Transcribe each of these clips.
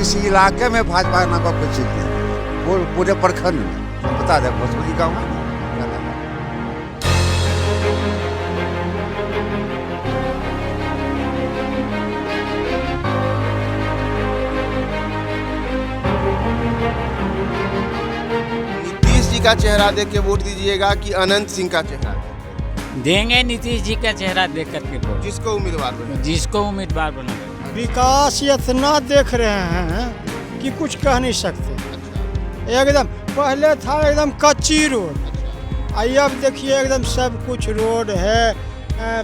इस इलाके में भाजपा नाम का कोई चीज नहीं, वो पूरे प्रखंड में बता दे भोजपुरी गाँव है। नीतीश जी का चेहरा देख के वोट दीजिएगा कि अनंत सिंह का चेहरा? देंगे नीतीश जी का चेहरा देख करके वोट, जिसको उम्मीदवार बने। जिसको उम्मीदवार बनाए। विकास इतना देख रहे हैं कि कुछ कह नहीं सकते। एकदम पहले था एकदम कच्ची रोड, आई अब देखिए एकदम सब कुछ रोड है,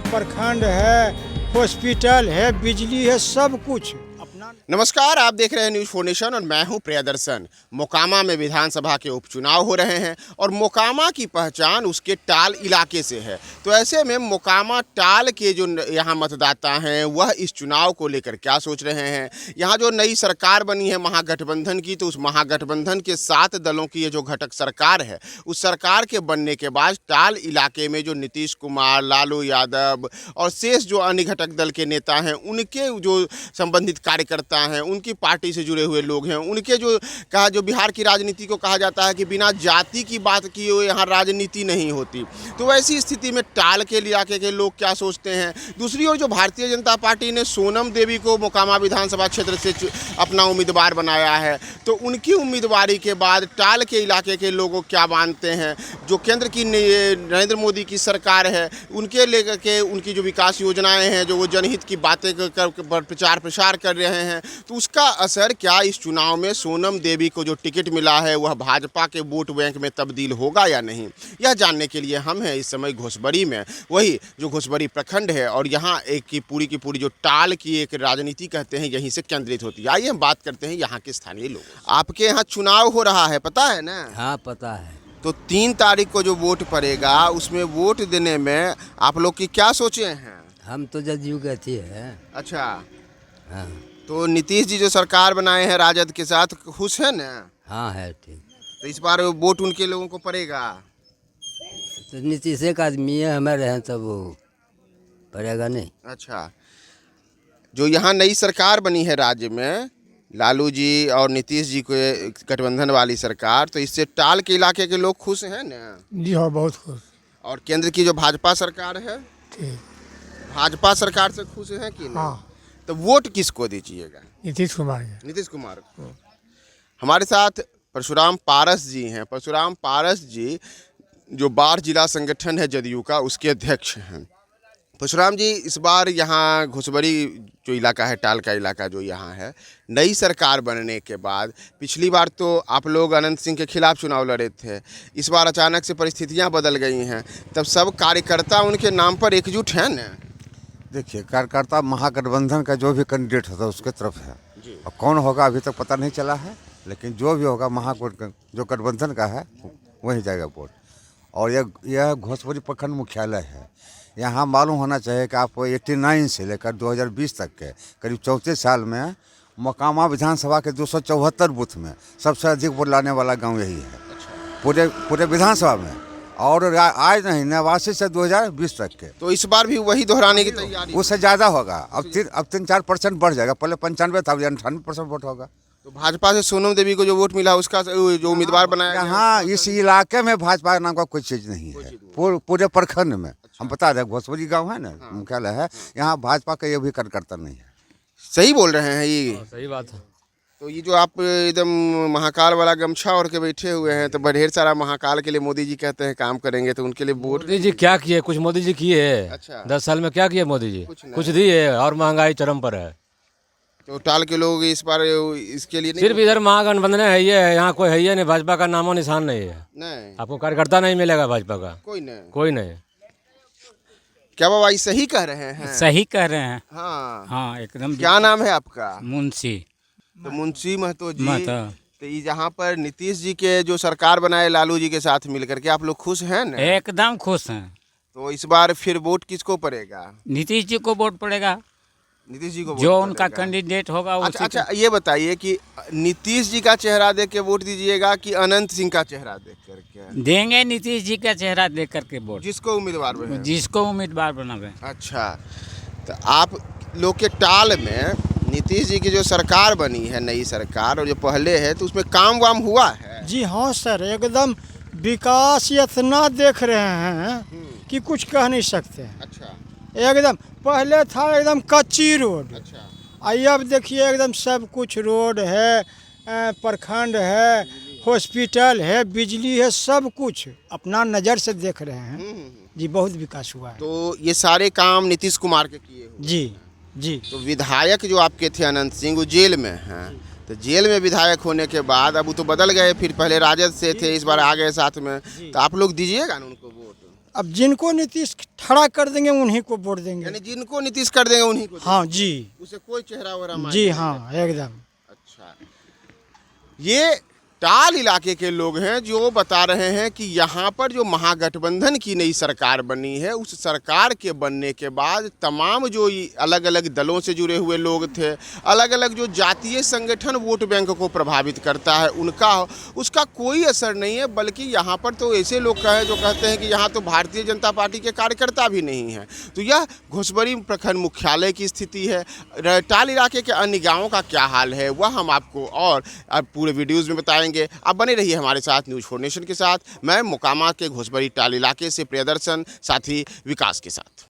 प्रखंड है, हॉस्पिटल है, बिजली है, सब कुछ अपना। नमस्कार, आप देख रहे हैं न्यूज़ 4 नेशन और मैं हूं प्रियदर्शन। मोकामा में विधानसभा के उपचुनाव हो रहे हैं और मोकामा की पहचान उसके टाल इलाके से है। तो ऐसे में मोकामा टाल के जो यहां मतदाता हैं वह इस चुनाव को लेकर क्या सोच रहे हैं। यहां जो नई सरकार बनी है महागठबंधन की, तो उस महागठबंधन के 7 दलों की ये जो घटक सरकार है, उस सरकार के बनने के बाद टाल इलाके में जो नीतीश कुमार, लालू यादव और शेष जो अन्य घटक दल के नेता हैं, उनके जो संबंधित कार्यकर्ता हैं, उनकी पार्टी से जुड़े हुए लोग हैं, उनके जो बिहार की राजनीति को कहा जाता है कि बिना जाति की बात किए हुए यहाँ राजनीति नहीं होती। तो ऐसी स्थिति में टाल के इलाके के लोग क्या सोचते हैं। दूसरी ओर जो भारतीय जनता पार्टी ने सोनम देवी को मोकामा विधानसभा क्षेत्र से अपना उम्मीदवार बनाया है, तो उनकी उम्मीदवारी के बाद टाल के इलाके के लोगों क्या मानते हैं। जो केंद्र की नरेंद्र मोदी की सरकार है, उनके लेकर के उनकी जो विकास योजनाएं हैं, जो वो जनहित की बातें कर प्रचार प्रसार कर रहे हैं, तो उसका असर क्या इस चुनाव में सोनम देवी को जो टिकट मिला है वह भाजपा के वोट बैंक में तब्दील होगा या नहीं, यह जानने के लिए हम हैं इस समय घोसबरी में। वही जो घोसबरी प्रखंड है और यहाँ की पूरी जो टाल की एक राजनीति कहते हैं यहीं से केंद्रित होती है। आइए हम बात करते हैं यहाँ के स्थानीय लोगों। आपके यहाँ चुनाव हो रहा है, पता है ना? हाँ पता है। तो 3 तारीख को जो वोट पड़ेगा उसमें वोट देने में आप लोग की क्या सोचे हैं? हम तो जदयू के थे हैं। अच्छा, हाँ तो नीतीश जी जो सरकार बनाए हैं राजद के साथ, खुश है ना? हाँ है ठीक। तो इस बार वोट उनके लोगों को पड़ेगा? तो नीतीश एक आदमी है, हमारे हैं तब वो पड़ेगा नहीं। अच्छा, जो यहाँ नई सरकार बनी है राज्य में, लालू जी और नीतीश जी के गठबंधन वाली सरकार, तो इससे टाल के इलाके के लोग खुश हैं ना? जी हाँ, बहुत खुश। और केंद्र की जो भाजपा सरकार है, ठीक। भाजपा सरकार से खुश हैं कि नहीं? हाँ, तो वोट किसको दीजिएगा? नीतीश कुमार जी। नीतीश कुमार को। हमारे साथ परशुराम पारस जी हैं। परशुराम पारस जी जो बाढ़ जिला संगठन है जदयू का, उसके अध्यक्ष हैं। परशुराम जी, इस बार यहाँ घोसबरी जो इलाका है, टाल का इलाका जो यहाँ है, नई सरकार बनने के बाद पिछली बार तो आप लोग अनंत सिंह के खिलाफ चुनाव लड़े थे, इस बार अचानक से परिस्थितियाँ बदल गई हैं, तब सब कार्यकर्ता उनके नाम पर एकजुट हैं ना? देखिए, कार्यकर्ता महागठबंधन का जो भी कैंडिडेट होता है उसके तरफ है, और कौन होगा अभी तक पता नहीं चला है, लेकिन जो भी होगा जो गठबंधन का है वही जाएगा वोट। और यह घोसबरी प्रखंड मुख्यालय है। यहाँ मालूम होना चाहिए कि आपको 89 से लेकर 2020 तक के करीब 34 साल में मोकामा विधानसभा के 274 बूथ में सबसे अधिक वोट लाने वाला गाँव यही है पूरे विधानसभा में। और आज नहीं, 89 से 2020 तक के। तो इस बार भी वही दोहराने की तैयारी? उससे ज़्यादा होगा। अब 3-4% बढ़ जाएगा। पहले 95 था, 98% वोट होगा। तो भाजपा से सोनम देवी को जो वोट मिला उसका जो उम्मीदवार बनाया यहाँ इस इलाके में भाजपा नाम का कोई चीज़ नहीं है, पूरे प्रखंड में। हम बता दें, घोसबरी गाँव है ना, मुख्यालय है, यहाँ भाजपा का ये भी कार्यकर्ता नहीं है। सही बोल रहे हैं ये? सही बात है। तो ये जो आप एकदम महाकाल वाला गमछा ओढ़ के बैठे हुए हैं, तो ढेर सारा महाकाल के लिए मोदी जी कहते हैं काम करेंगे, तो उनके लिए वोट? मोदी जी क्या किए? कुछ मोदी जी किए है। अच्छा। 10 साल में क्या किए मोदी जी? कुछ दिए, और महंगाई चरम पर है। तो टाल के लोग इस बार इसके लिए नहीं? सिर्फ इधर महागठबंधन है, ये है, यहाँ कोई है ही नहीं। भाजपा का नामो निशान नहीं है। नहीं, आपको कार्यकर्ता नहीं मिलेगा भाजपा का, कोई नहीं। क्या बाबा ये सही कह रहे हैं? सही कह रहे हैं। हाँ हाँ एकदम। क्या नाम है आपका? मुंशी। तो मुंशी महतो जी। महतो। तो ये जहाँ पर नीतीश जी के जो सरकार बनाए लालू जी के साथ मिलकर के, आप लोग खुश हैं ना? एकदम खुश हैं। तो इस बार फिर वोट किसको पड़ेगा? नीतीश जी को वोट पड़ेगा, नीतीश जी को जो वोट उनका पड़ेगा। कैंडिडेट होगा। अच्छा, ये बताइए कि नीतीश जी का चेहरा देख के वोट दीजिएगा कि अनंत सिंह का चेहरा देख करके? देंगे नीतीश जी का चेहरा देख करके वोट, जिसको उम्मीदवार बने। जिसको उम्मीदवार बनावे। अच्छा, तो आप लोग के टाल में नीतीश जी की जो सरकार बनी है, नई सरकार, और जो पहले है, तो उसमें काम वाम हुआ है? जी हाँ सर, एकदम विकास इतना देख रहे हैं कि कुछ कह नहीं सकते। अच्छा एकदम पहले था एकदम कच्ची रोड, अच्छा अब देखिए एकदम सब कुछ रोड है, प्रखंड है, हॉस्पिटल है, बिजली है, सब कुछ अपना नज़र से देख रहे हैं। जी बहुत विकास हुआ है। तो ये सारे काम नीतीश कुमार के किए हुए। जी जी। तो विधायक जो आपके थे अनंत सिंह, वो जेल में हैं, तो जेल में विधायक होने के बाद अब वो तो बदल गए, फिर पहले राजद से थे, इस बार आ गए साथ में, तो आप लोग दीजिएगा ना उनको वोट? अब जिनको नीतीश खड़ा कर देंगे उन्हीं को वोट देंगे। यानी जिनको नीतीश कर देंगे उन्हीं को? हाँ जी उसे कोई चेहरा वगैरह जी हाँ एकदम। अच्छा, ये टाल इलाके के लोग हैं जो बता रहे हैं कि यहाँ पर जो महागठबंधन की नई सरकार बनी है, उस सरकार के बनने के बाद तमाम जो अलग अलग दलों से जुड़े हुए लोग थे, अलग अलग जो जातीय संगठन वोट बैंक को प्रभावित करता है, उसका कोई असर नहीं है, बल्कि यहाँ पर तो ऐसे लोग जो कहते हैं कि यहाँ तो भारतीय जनता पार्टी के कार्यकर्ता भी नहीं हैं। तो यह घोसबरी प्रखंड मुख्यालय की स्थिति है। टाल इलाके के अन्य गाँवों का क्या हाल है वह हम आपको और पूरे वीडियोज़ में बताएंगे। आप बने रहिए हमारे साथ न्यूज़ 4 नेशन के साथ। मैं मोकामा के घोसबरी टाल इलाके से प्रियदर्शन, साथी विकास के साथ।